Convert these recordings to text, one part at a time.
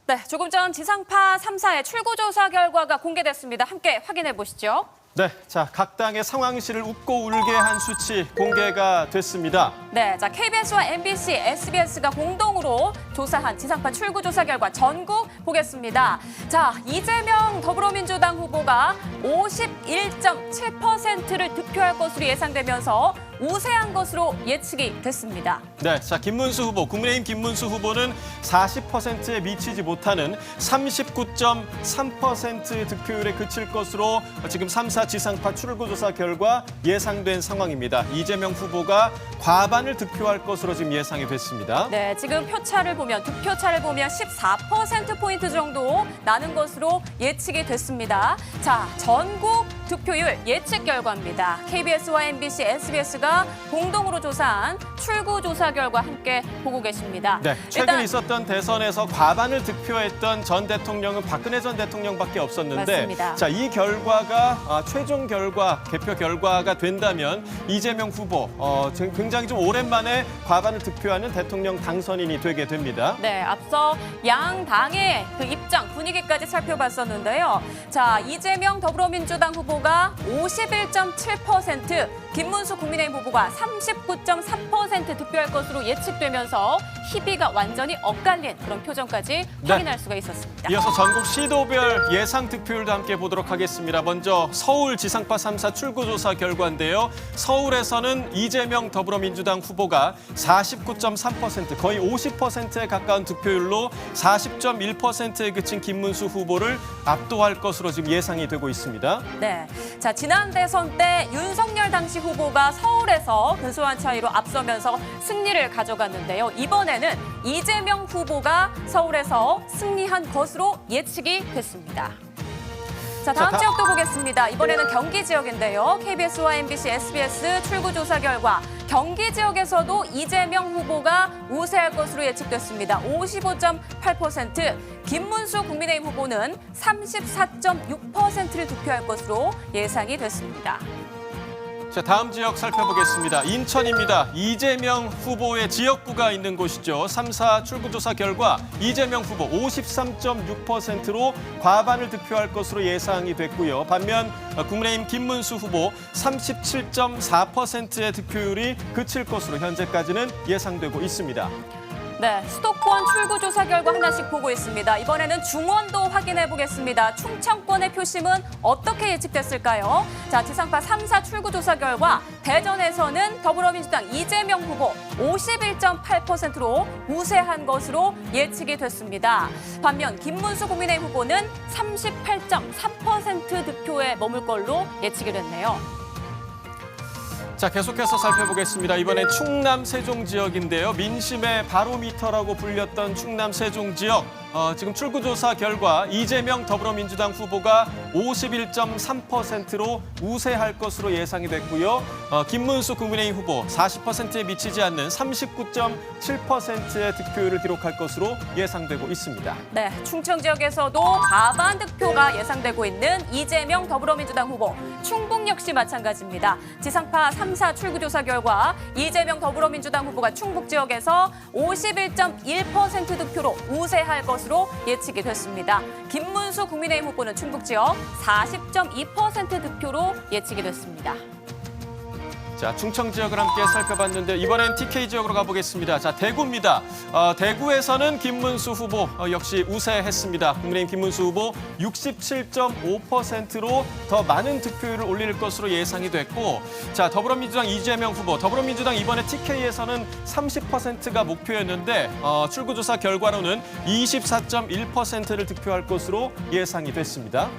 네, 조금 전 지상파 3사의 출구조사 결과가 공개됐습니다. 함께 확인해 보시죠. 네, 자, 각 당의 상황실을 웃고 울게 한 수치 공개가 됐습니다. 네, 자, KBS와 MBC, SBS가 공동으로 조사한 지상파 출구조사 결과 전국 보겠습니다. 자, 이재명 더불어민주당 후보가 51.7%를 득표할 것으로 예상되면서 우세한 것으로 예측이 됐습니다. 네, 자, 김문수 후보, 국민의힘 김문수 후보는 40%에 미치지 못하는 39.3%의 득표율에 그칠 것으로 지금 3사 지상파 출구조사 결과 예상된 상황입니다. 이재명 후보가 과반을 득표할 것으로 지금 예상이 됐습니다. 네, 지금 득표차를 보면 14%포인트 정도 나는 것으로 예측이 됐습니다. 자, 전국 득표율 예측 결과입니다. KBS와 MBC, SBS가 공동으로 조사한 출구조사 결과 함께 보고 계십니다. 네, 최근 있었던 대선에서 과반을 득표했던 전 대통령은 박근혜 전 대통령밖에 없었는데 맞습니다. 자, 이 결과가 최종 결과, 개표 결과가 된다면 이재명 후보 굉장히 좀 오랜만에 과반을 득표하는 대통령 당선인이 되게 됩니다. 네, 앞서 양 당의 그 입장, 분위기까지 살펴봤었는데요. 자, 이재명 더불어민주당 후보가 51.7%, 김문수 국민의힘 후보가 39.3% 득표할 것으로 예측되면서 희비가 완전히 엇갈린 그런 표정까지 확인할 수가 있었습니다. 이어서 전국 시도별 예상 득표율도 함께 보도록 하겠습니다. 먼저 서울 지상파 3사 출구조사 결과인데요. 서울에서는 이재명 더불어민주당 후보가 49.3%, 거의 50%에 가까운 득표율로 40.1%에 그친 김문수 후보를 압도할 것으로 지금 예상이 되고 있습니다. 네, 자, 지난 대선 때 윤석열 당시 후보가 서울에서 근소한 차이로 앞서면서 승리를 가져갔는데요. 이번에는 이재명 후보가 서울에서 승리한 것으로 예측이 됐습니다. 자, 다음 지역도 보겠습니다. 이번에는 경기 지역인데요. KBS와 MBC, SBS 출구조사 결과 경기 지역에서도 이재명 후보가 우세할 것으로 예측됐습니다. 55.8%, 김문수 국민의힘 후보는 34.6%를 득표할 것으로 예상이 됐습니다. 자, 다음 지역 살펴보겠습니다. 인천입니다. 이재명 후보의 지역구가 있는 곳이죠. 3사 출구조사 결과 이재명 후보 53.6%로 과반을 득표할 것으로 예상이 됐고요. 반면 국민의힘 김문수 후보 37.4%의 득표율이 그칠 것으로 현재까지는 예상되고 있습니다. 네, 수도권 출구조사 결과 하나씩 보고 있습니다. 이번에는 중원도 확인해 보겠습니다. 충청권의 표심은 어떻게 예측됐을까요? 자, 지상파 3사 출구조사 결과 대전에서는 더불어민주당 이재명 후보 51.8%로 우세한 것으로 예측이 됐습니다. 반면 김문수 국민의힘 후보는 38.3% 득표에 머물 걸로 예측이 됐네요. 자, 계속해서 살펴보겠습니다. 이번엔 충남 세종 지역인데요. 민심의 바로미터라고 불렸던 충남 세종 지역. 지금 출구조사 결과 이재명 더불어민주당 후보가 51.3%로 우세할 것으로 예상이 됐고요. 김문수 국민의힘 후보 40%에 미치지 않는 39.7%의 득표율을 기록할 것으로 예상되고 있습니다. 네, 충청 지역에서도 과반 득표가 예상되고 있는 이재명 더불어민주당 후보. 충북 역시 마찬가지입니다. 지상파 3사 출구조사 결과 이재명 더불어민주당 후보가 충북 지역에서 51.1% 득표로 우세할 것으로 예측이 됐습니다. 김문수 국민의힘 후보는 충북 지역 40.2% 득표로 예측이 됐습니다. 자, 충청 지역을 함께 살펴봤는데 이번엔 TK 지역으로 가보겠습니다. 자, 대구입니다. 대구에서는 김문수 후보 역시 우세했습니다. 국민의힘 김문수 후보 67.5%로 더 많은 득표율을 올릴 것으로 예상이 됐고, 자, 더불어민주당 이재명 후보, 더불어민주당 이번에 TK에서는 30%가 목표였는데 출구조사 결과로는 24.1%를 득표할 것으로 예상이 됐습니다.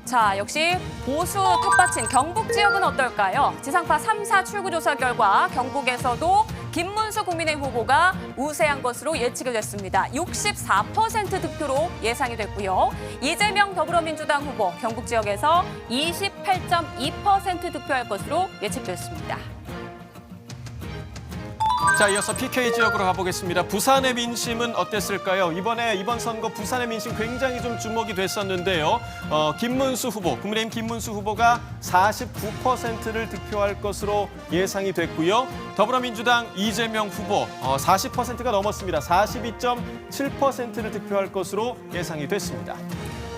자, 역시 보수 텃밭인 경북 지역은 어떨까요? 지상파 3사 출구조사 결과 경북에서도 김문수 국민의힘 후보가 우세한 것으로 예측이 됐습니다. 64% 득표로 예상이 됐고요. 이재명 더불어민주당 후보 경북 지역에서 28.2% 득표할 것으로 예측됐습니다. 자, 이어서 PK 지역으로 가보겠습니다. 부산의 민심은 어땠을까요? 이번 선거 부산의 민심 굉장히 좀 주목이 됐었는데요. 김문수 후보, 국민의힘 김문수 후보가 49%를 득표할 것으로 예상이 됐고요. 더불어민주당 이재명 후보 40%가 넘었습니다. 42.7%를 득표할 것으로 예상이 됐습니다.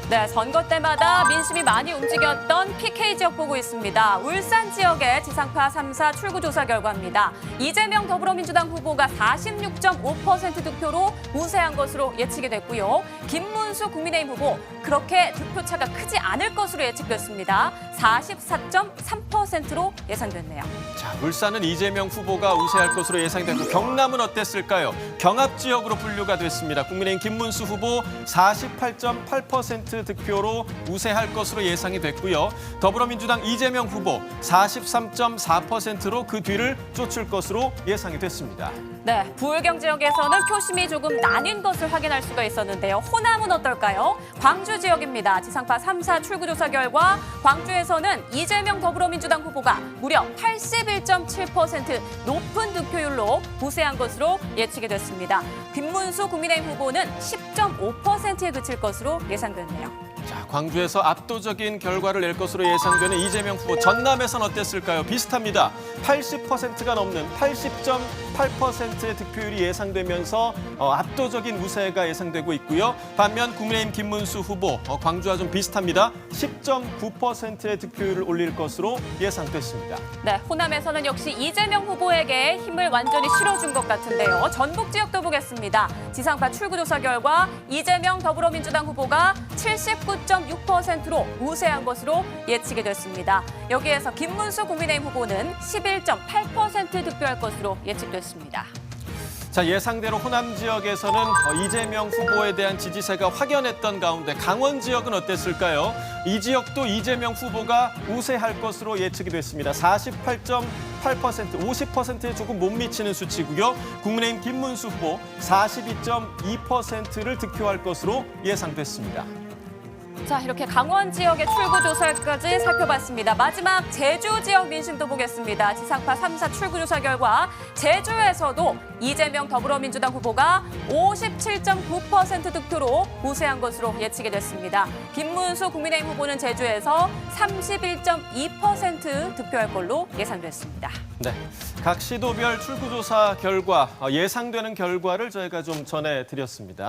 네, 선거 때마다 민심이 많이 움직였던 PK 지역 보고 있습니다. 울산 지역의 지상파 3사 출구조사 결과입니다. 이재명 더불어민주당 후보가 46.5% 득표로 우세한 것으로 예측이 됐고요. 김문수 국민의힘 후보 그렇게 득표차가 크지 않을 것으로 예측됐습니다. 44.3%로 예상됐네요. 자, 울산은 이재명 후보가 우세할 것으로 예상됐고 경남은 어땠을까요? 경합 지역으로 분류가 됐습니다. 국민의힘 김문수 후보 48.8% 득표로 우세할 것으로 예상이 됐고요. 더불어민주당 이재명 후보 43.4%로 그 뒤를 쫓을 것으로 예상이 됐습니다. 네, 부울경 지역에서는 표심이 조금 나뉜 것을 확인할 수가 있었는데요. 호남은 어떨까요? 광주 지역입니다. 지상파 3사 출구조사 결과 광주에서는 이재명 더불어민주당 후보가 무려 81.7% 높은 득표율로 우세한 것으로 예측이 됐습니다. 김문수 국민의힘 후보는 10.5%에 그칠 것으로 예상됐네요. 자, 광주에서 압도적인 결과를 낼 것으로 예상되는 이재명 후보. 전남에선 어땠을까요? 비슷합니다. 80%가 넘는 80.8%의 득표율이 예상되면서 압도적인 우세가 예상되고 있고요. 반면 국민의힘 김문수 후보, 광주와 좀 비슷합니다. 10.9%의 득표율을 올릴 것으로 예상됐습니다. 네, 호남에서는 역시 이재명 후보에게 힘을 완전히 실어준 것 같은데요. 전북 지역도 보겠습니다. 지상파 출구조사 결과 이재명 더불어민주당 후보가 79.6%로 우세한 것으로 예측이 됐습니다. 여기에서 김문수 국민의힘 후보는 11.8% 득표할 것으로 예측됐습니다. 자, 예상대로 호남 지역에서는 이재명 후보에 대한 지지세가 확연했던 가운데 강원 지역은 어땠을까요? 이 지역도 이재명 후보가 우세할 것으로 예측이 됐습니다. 48.8%, 50%에 조금 못 미치는 수치고요. 국민의힘 김문수 후보 42.2%를 득표할 것으로 예상됐습니다. 자, 이렇게 강원 지역의 출구조사까지 살펴봤습니다. 마지막 제주 지역 민심도 보겠습니다. 지상파 3사 출구조사 결과 제주에서도 이재명 더불어민주당 후보가 57.9% 득표로 우세한 것으로 예측이 됐습니다. 김문수 국민의힘 후보는 제주에서 31.2% 득표할 걸로 예상됐습니다. 네, 각 시도별 출구조사 결과, 예상되는 결과를 저희가 좀 전해드렸습니다.